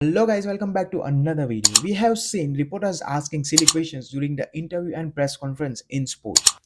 Hello guys, welcome back to another video. We have seen reporters asking silly questions during the interview and press conference in sports.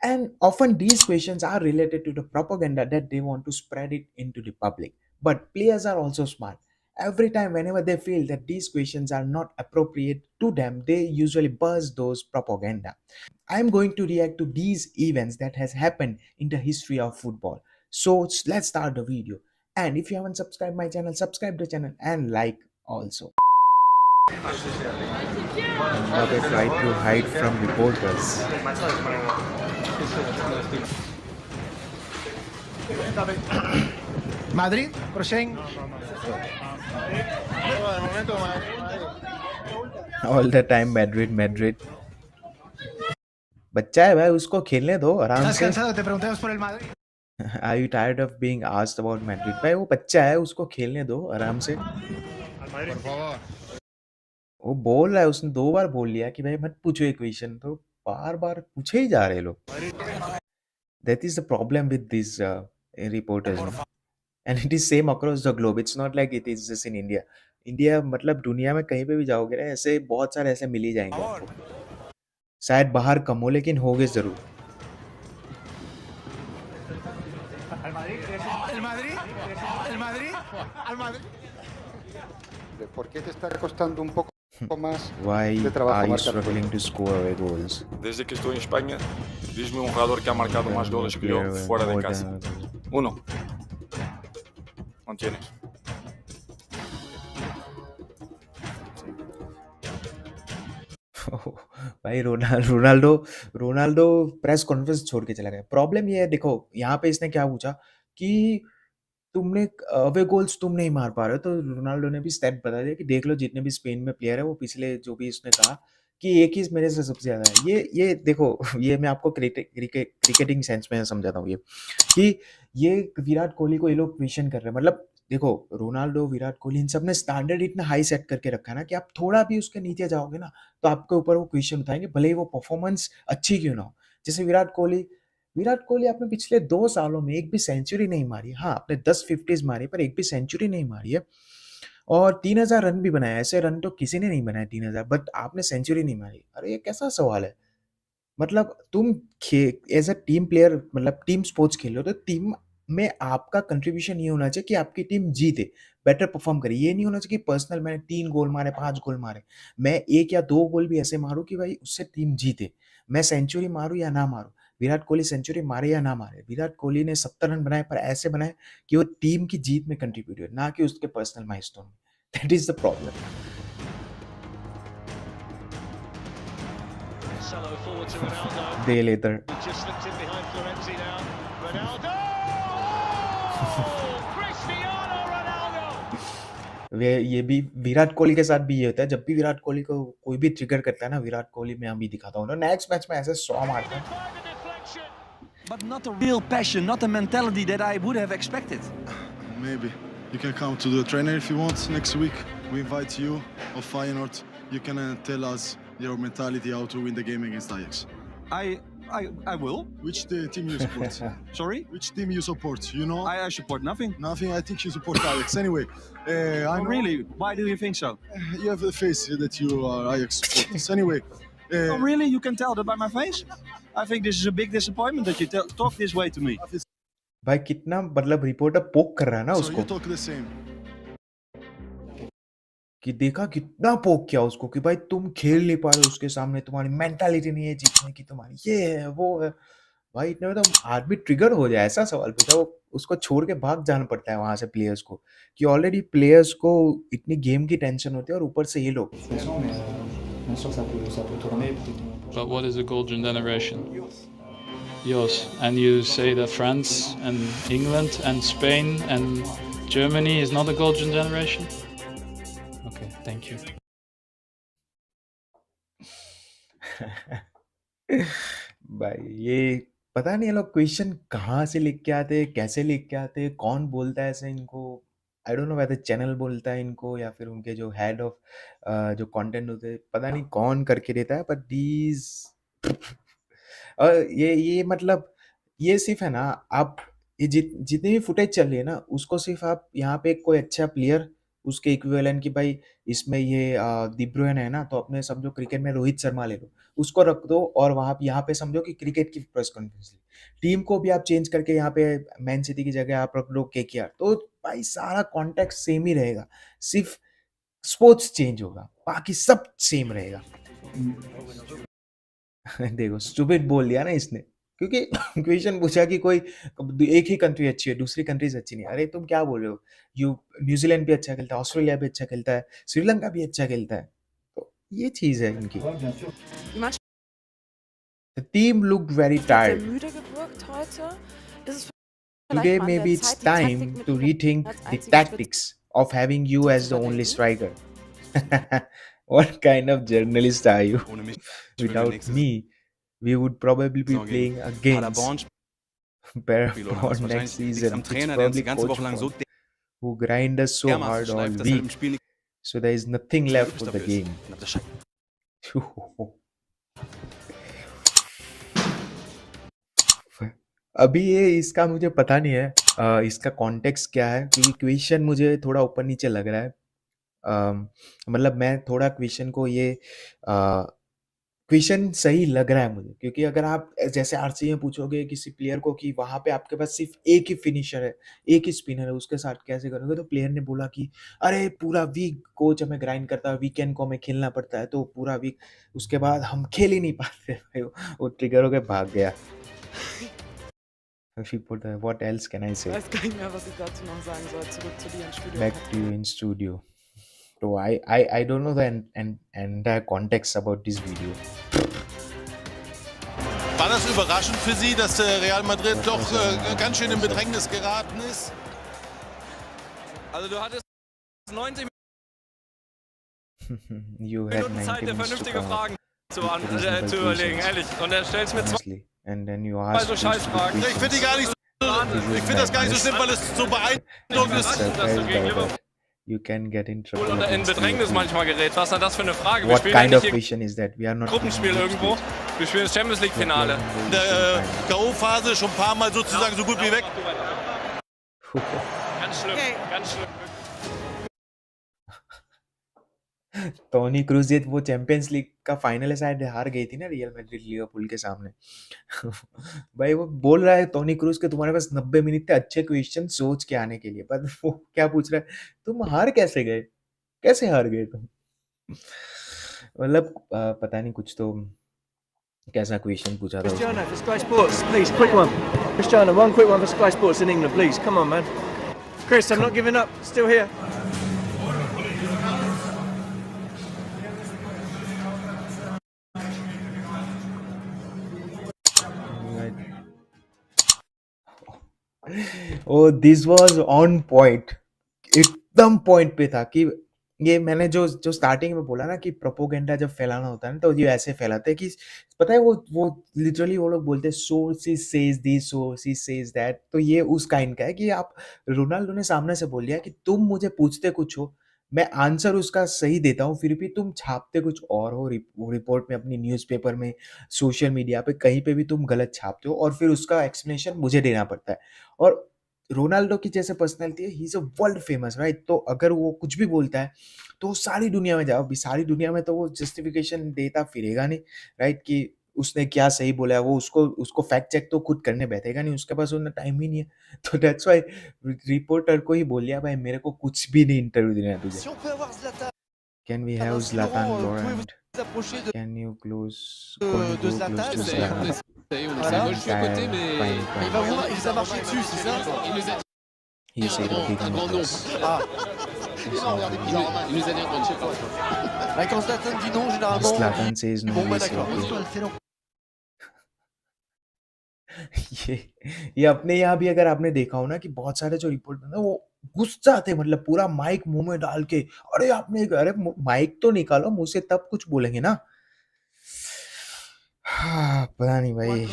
And often these questions are related to the propaganda that they want to spread it into the public. But players are also smart. Every time whenever they feel that these questions are not appropriate to them, they usually buzz those propaganda. I am going to react to these events that has happened in the history of football. So let's start the video. And if you haven't subscribed my channel, subscribe the channel and like also. Mbappe tried to hide from reporters. Madrid, Prochain. All the time Madrid. बच्चा है भाई, उसको खेलने दो आराम ¿Estás से. cansado? Te preguntamos por el Madrid. Are you tired of being asked about Madrid? भाई वो बच्चा है, उसको खेलने दो आराम से. Por favor. वो बोल रहा है, उसने 2 बार बोल लिया कि भाई मत पूछो ये क्वेश्चन, तो बार-बार पूछे ही जा रहे लोग. That is the problem with these reporters. And it is same across the globe. It's not like it is just in India. India मतलब दुनिया में कहीं पे भी जाओगे ना, ऐसे बहुत सारे ऐसे मिल ही जाएंगे आपको. शायद बाहर कम हो, लेकिन होगे जरूर. El Madrid. El Madrid. Al Madrid. ¿Por qué te está costando un poco más Why de trabajo are you marcar goles? struggling to score away goals? Desde que estoy en España, dime un jugador que ha marcado más goles que yo fuera de casa. Uno. No tienes. भाई Ronaldo press conference छोड़ के चला गया. Problem ये है, देखो यहाँ पे इसने क्या पूछा कि तुमने अवे गोल्स तुम नहीं मार पा रहे हो, तो रोनाल्डो ने भी स्टेप बता दिया कि देख लो जितने भी स्पेन में प्लेयर है वो पिछले जो भी इसने कहा कि एक ही मेरे से सबसे ज्यादा है. ये देखो ये मैं आपको क्रिकेटिंग सेंस में समझाता हूँ ये कि ये विराट कोहली को ये लोग क्वेश्चन कर रहे हैं. मतलब देखो रोनाल्डो, विराट कोहली, इन सब ने स्टैंडर्ड इतना हाई सेट करके रखा है ना कि आप थोड़ा भी उसके नीचे जाओगे ना तो आपके ऊपर वो क्वेश्चन उठाएंगे, भले ही वो परफॉर्मेंस अच्छी क्यों ना हो. जैसे विराट कोहली आपने पिछले 2 सालों में एक भी सेंचुरी नहीं मारी. हाँ, आपने 10 50s मारी पर एक भी सेंचुरी नहीं मारी है. और 3000 रन भी बनाए. ऐसे रन तो किसी ने नहीं बनाए 3000, बट आपने सेंचुरी नहीं मारी. अरे ये कैसा सवाल है. मतलब तुम एज अ टीम प्लेयर, मतलब टीम स्पोर्ट्स खेल रहे हो, तो टीम में आपका कंट्रीब्यूशन ये होना चाहिए कि आपकी टीम जीते, बेटर परफॉर्म करे. ये नहीं होना चाहिए कि पर्सनल मैंने 3 गोल मारे, 5 गोल मारे. मैं 1 या 2 गोल भी ऐसे मारूं कि भाई उससे टीम जीते. मैं सेंचुरी मारूं या ना मारूं. विराट कोहली सेंचुरी मारे या ना मारे, विराट कोहली ने 70 रन बनाए पर ऐसे बनाए कि वो टीम की जीत में कंट्रीब्यूट हुए, ना कि उसके पर्सनल माइलस्टोन में. That is the problem. Marcelo forward to Ronaldo. Day later. Just slipped in behind Florenzi now. Ronaldo! Cristiano Ronaldo! ये भी विराट कोहली के साथ भी ये होता है. जब भी विराट कोहली को कोई भी ट्रिगर करता है ना, विराट कोहली मैं अभी दिखाता हूँ ना, नेक्स्ट मैच में ऐसे 100 मारता है. By the deflection. But not a real passion, not a mentality that I would have expected. Maybe. You can come to the trainer if you want next week. We invite you of Feyenoord. You can tell us your mentality, how to win the game against Ajax. I will. Which team you support? Sorry? Which team you support? You know? I support nothing. Nothing. I think you support Ajax. Anyway, I Oh, know really? Why do you think so? you have the face that you are Ajax supporters. Anyway, Oh, really? You can tell that by my face? I think this is a big disappointment that you talk this way to me. भाई कितना मतलब reporter पोक कर रहा है ना so उसको, you talk the same. कि देखा कितना पोक किया उसको कि भाई तुम खेल नहीं पा रहे उसके सामने, तुम्हारी मेंटालिटी नहीं है जीतने की, तुम्हारी ये है वो है. भाई इतने में तो आदमी ट्रिगर हो जाए. ऐसा सवाल पूछा, वो उसको छोड़ के भाग जाना पड़ता है वहां से प्लेयर्स को, कि ऑलरेडी प्लेयर्स को इतनी गेम की टेंशन होती है और ऊपर से ये लोग. But what is a golden generation? Yours. And you say that France and England and Spain and Germany is not a golden generation? Okay, thank you. भाई ये पता नहीं ये लोग क्वेश्चन कहाँ से लिख के आते, कैसे लिख के आते, कौन बोलता है ऐसे इनको. I don't know whether channel बोलता है इनको या फिर उनके जो हेड ऑफ जो कंटेंट होते हैं, पता नहीं कौन करके देता है. बट दीज और ये मतलब ये सिर्फ है ना, आप ये जितनी भी फुटेज चल रही है ना, उसको सिर्फ आप यहाँ पे कोई अच्छा प्लेयर उसके इक्विवेलेंट कि भाई इसमें ये डी ब्रुयन है ना, तो अपने समझो क्रिकेट में रोहित शर्मा ले लो, उसको रख दो और वहाँ यहाँ पे समझो कि क्रिकेट की प्रेस कॉन्फ्रेंस ली। टीम को भी आप चेंज करके यहाँ पे मैन सिटी की जगह आप रख लो केकेआर, तो भाई सारा कॉन्टेक्स्ट सेम ही रहेगा, सिर्फ स्पोर्ट्स चेंज होगा, बाकी सब सेम रहेगा। देखो स्टूपिड बोल दिया ना इसने, क्योंकि क्वेश्चन पूछा कि कोई एक ही कंट्री अच्छी है, दूसरी कंट्रीज अच्छी नहीं है। अरे तुम क्या बोल रहे हो? न्यूजीलैंड भी अच्छा खेलता है, ऑस्ट्रेलिया भी अच्छा खेलता है, श्रीलंका भी अच्छा खेलता है, तो ये चीज है इनकी। The team looked very tired. müde gewirkt heute. Ist es Today vielleicht mal an maybe der it's Zeit, die time Taktik to mit rethink als the einzigen Spitze tactics of having you as the only striker. What kind of journalist are you? Ohne mich Without me, we would probably be Saison playing gegen against Paderborn Paderborn oder was. next Wahrscheinlich liegt's season. am It's Trainer, der uns die probably ganze Coach Woche lang so fault, who grind us so dermaßen hard all schleift, dass er im week. Spiel nicht So there is nothing left wirklich for the dafür ist. game. Knapp das Scheiß. अभी ये इसका मुझे पता नहीं है इसका context क्या है, क्योंकि क्वेश्चन मुझे थोड़ा ऊपर नीचे लग रहा है। मतलब मैं थोड़ा क्वेश्चन को ये क्वेश्चन सही लग रहा है मुझे, क्योंकि अगर आप जैसे आरसीबी में पूछोगे किसी प्लेयर को कि वहाँ पे आपके पास सिर्फ एक ही फिनिशर है, एक ही स्पिनर है, उसके साथ कैसे करोगे? तो प्लेयर ने बोला कि अरे पूरा वीक कोच हमें ग्राइंड करता है, वीकेंड को हमें खेलना पड़ता है, तो पूरा वीक उसके बाद हम खेल ही नहीं पाते। भाई वो ट्रिगर होके भाग गया। Reporter, what else can I Ich say? weiß gar nicht mehr, was ich dazu noch sagen soll. Zurück zu dir ins Studio. Back to you in studio. So I don't know the entire context about this video. War das überraschend für Sie, dass Real Madrid doch ganz schön in Bedrängnis geraten ist? Also du hattest 90 You had Minuten 90 Zeit, dir minutes to vernünftige come up Fragen zu reasonable überlegen, questions, ehrlich. Und er stellt mir zwei honestly. And then you so ask these Scheißfragen. stupid Ich finde die gar nicht so, This ich is finde das gar nicht so madness. schlimm, weil es so beeindruckend ist. Surprised dass du gegen by Liverpool that. You can get in trouble oder in against Bedrängnis Liverpool. manchmal gerät. Was ist denn das für eine Frage? Wir What spielen ja kind nicht of hier question is that? We are not Gruppenspiel playing irgendwo. Gruppenspiel. Wir spielen das Champions League We are Finale. playing In der K.O.-Phase schon ein paar Mal sozusagen so gut wie weg. Ganz schlimm, ganz schlimm. Toni Kroos ये वो champions league का final है शायद हार गई थी ना real Madrid Liverpool के सामने। भाई वो बोल रहा है टोनी क्रूज के तुम्हारे पास 90 मिनट थे अच्छे क्वेश्चन सोच के आने के लिए, पर वो क्या पूछ रहा है, तुम हार कैसे गए, कैसे हार गए तुम? मतलब पता नहीं, कुछ तो कैसा क्वेश्चन पूछा था उसने। Cristiano for Sky Sports, please, quick one. Cristiano, one quick one for Sky Sports in England, please. Come on, man. Chris, I'm not giving up. Still here. Oh this was on point, एकदम point पे था कि ये मैंने जो starting में बोला ना कि प्रोपोगेंडा जब फैलाना होता है ना, तो ये ऐसे फैलाते हैं कि पता है वो लिटरली वो लोग बोलते हैं sources says this, sources says that. तो ये उस काइंड का है कि आप रोनाल्डो ने सामने से बोल दिया कि तुम मुझे पूछते कुछ हो, मैं आंसर उसका सही देता हूँ, फिर भी तुम छापते कुछ और हो, रिपोर्ट में, अपनी न्यूज़पेपर में, सोशल मीडिया पे, कहीं पे भी तुम गलत छापते हो और फिर उसका एक्सप्लेनेशन मुझे देना पड़ता है। और रोनाल्डो की जैसे पर्सनैलिटी है, he is a world famous, right? तो अगर वो कुछ भी बोलता है तो वो सारी दुनिया में जाओ, अभी सारी दुनिया में तो वो जस्टिफिकेशन देता फिरेगा नहीं, राइट? कि उसने क्या सही बोला है, वो उसको फैक्ट चेक तो खुद करने बैठेगा नहीं, उसके पास उतना टाइम ही नहीं है। तो दैट्स व्हाई रिपोर्टर को ही बोल दिया, भाई मेरे को कुछ भी नहीं इंटरव्यू देना है तुझे। Can we have Zlatan Laurent? Can you close de Zlatan, to Zlatan? Voilà. Fine, fine. Il va vous, il vous a marché dessus, c'est ça? He said a big no. Ah. Il nous a dit un grand Bah, quand Zlatan dit non, généralement. Zlatan says no, Bon, bah we say d'accord. okay. ये अपने यहाँ भी अगर आपने देखा हो ना कि बहुत सारे जो रिपोर्ट ना वो घुस जाते, मतलब पूरा माइक मुंह में डाल के, अरे आपने, अरे माइक तो निकालो मुंह से तब कुछ बोलेंगे ना। पता नहीं भाई।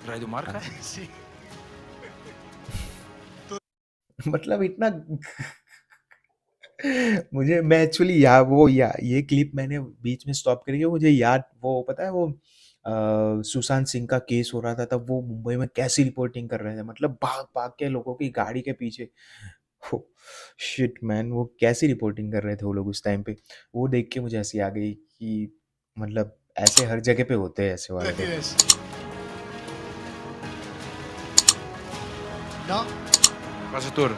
Radio Marca? मतलब इतना मैं एक्चुअली ये क्लिप मैंने बीच में स्टॉप करी है, मुझे याद, वो पता है वो सुशांत सिंह का केस हो रहा था, तब वो मुंबई में कैसी रिपोर्टिंग कर रहे थे, मतलब भाग भाग के लोगों की गाड़ी के पीछे, शिट मैन, वो कैसी रिपोर्टिंग कर रहे थे वो लोग उस टाइम पे, वो देख के मुझे हंसी आ गई कि मतलब ऐसे हर जगह पे होते हैं ऐसे वाले तो। Tienes. No. Paso tour.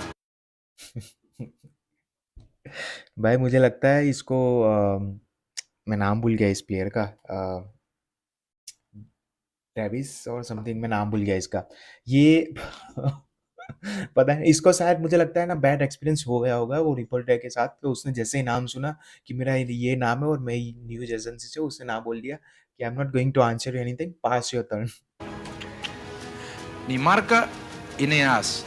भाई मुझे लगता है इसको मैं नाम भूल गया इस प्लेयर का, ट्रेविस और समथिंग, मैं नाम भूल गया इसका। ये पता है इसको, शायद मुझे लगता है ना बैड एक्सपीरियंस हो गया होगा वो रिपोर्टर के साथ, तो उसने जैसे ही नाम सुना कि मेरा ये नाम है और मैं न्यूज एजेंसी से, उसने नाम बोल दिया कि I am not going to answer you anything, pass your turn. Ni marca y ni as.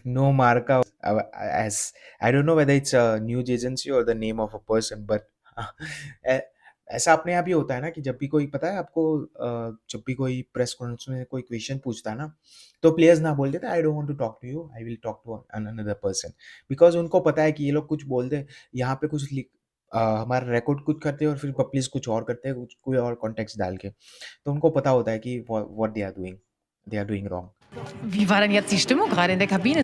No marka, as I don't know whether it's a news agency or the name of a person, but ऐसा अपने आप ही होता है ना कि जब भी कोई, पता है आपको, जब भी कोई प्रेस कॉन्फ्रेंस में कोई क्वेश्चन पूछता है ना, तो प्लेयर्स ना बोल देते I don't want to talk to you, I will talk to another person, because उनको पता है कि ये लोग कुछ बोलते हैं यहाँ पे, कुछ हमारा रिकॉर्ड कुछ करते हैं और फिर पब्लिश कुछ और करते हैं, कुछ कोई और कॉन्टेक्स्ट डाल के, तो उनको पता होता है कि what they are doing wrong. Wie war denn jetzt die Stimmung gerade in der Kabine?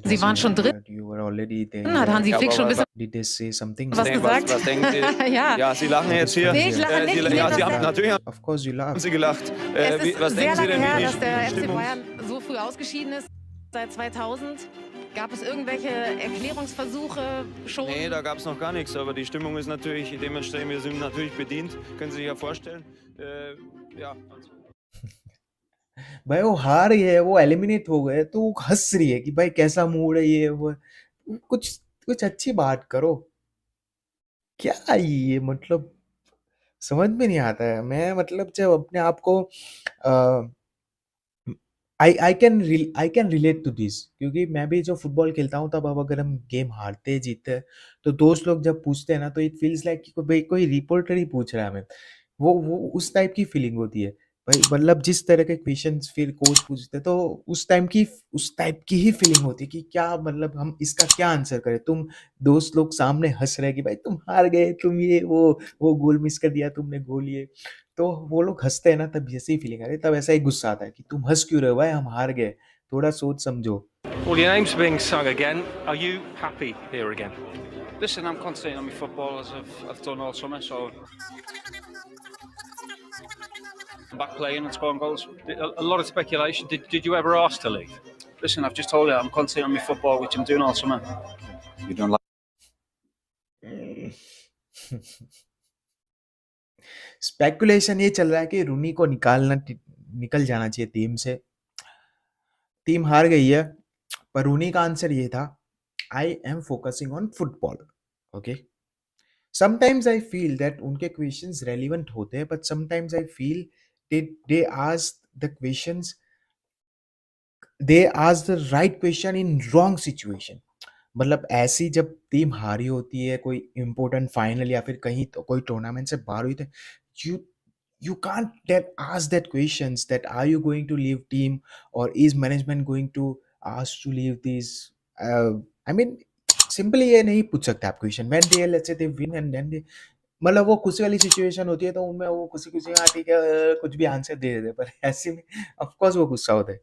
Sie waren schon drin? You were already there. Na, da haben Sie Flick schon ein bisschen Did they say something? was gesagt? Was denken Sie? Ja. Ja, Sie lachen jetzt hier. Nee, ich lache nicht. Ich nehme Sie das haben natürlich Of course you laugh. haben Sie gelacht. Es ist Was sehr denken Sie lange denn, her, wie dass der FC Stimmung? Bayern so früh ausgeschieden ist. Seit 2000 gab es irgendwelche Erklärungsversuche schon? Nee, da gab es noch gar nichts, aber die Stimmung ist natürlich dementsprechend, wir sind natürlich bedient, können Sie sich ja vorstellen. Ja. भाई वो हार गए है, वो eliminate हो गए, तो वो हंस रही है कि भाई कैसा मूड है ये वो, कुछ कुछ अच्छी बात करो, क्या ये मतलब समझ में नहीं आता है। मैं मतलब जब अपने आप को I can relate to this, क्योंकि मैं भी जो फुटबॉल खेलता हूँ तब अब अगर हम गेम हारते जीतते हैं तो दोस्त लोग जब पूछते हैं ना, तो इट फील्स लाइक कि भाई कोई रिपोर्टर ही पूछ रहा है हमें, वो उस टाइप की फीलिंग होती है भाई, मतलब जिस तरह के क्वेश्चंस फिर कोच पूछते हैं, तो उस टाइप की ही फीलिंग होती है कि क्या मतलब हम इसका क्या आंसर करें। तुम दोस्त लोग सामने हंस रहे कि भाई तुम हार गए, तुम ये वो गोल मिस कर दिया तुमने, गोल ये, तो वो लोग हंसते हैं ना, तब ऐसी ही फीलिंग आ रही है, तब ऐसा ही गुस्सा आता है कि तुम हंस क्यों रहे हो भाई, हम हार गए, थोड़ा सोच समझो। Well, your name's being sung again. Are you happy here again? Listen, I'm concentrating on my football as I've done all summer, so I'm back playing and scoring goals. A lot of speculation. Did you ever ask to leave? Listen, I've just told you I'm concentrating on my football, which I'm doing all summer. You don't like speculation ये चल रहा है कि रूनी को निकल जाना चाहिए team से, टीम हार गई है, पर रूनी का आंसर ये था, I am focusing on football. Okay, sometimes I feel that उनके क्वेश्चंस रेलिवेंट होते हैं, but sometimes I feel they ask the questions, they ask the right question in wrong situation. मतलब ऐसी जब टीम हारी होती है कोई इंपॉर्टेंट फाइनल या फिर कहीं तो कोई टूर्नामेंट से बाहर हुई, तो you can't ask that questions that are you going to leave team or is management going to ask to leave these I mean simply ये नहीं पूछ सकते आप question when they let's say they win and then they, मतलब वो खुशी वाली situation होती है तो उनमें वो खुशी हाँ ठीक है कुछ भी आंसर दे देते, पर ऐसे में ऑफ कोर्स वो गुस्सा होता है।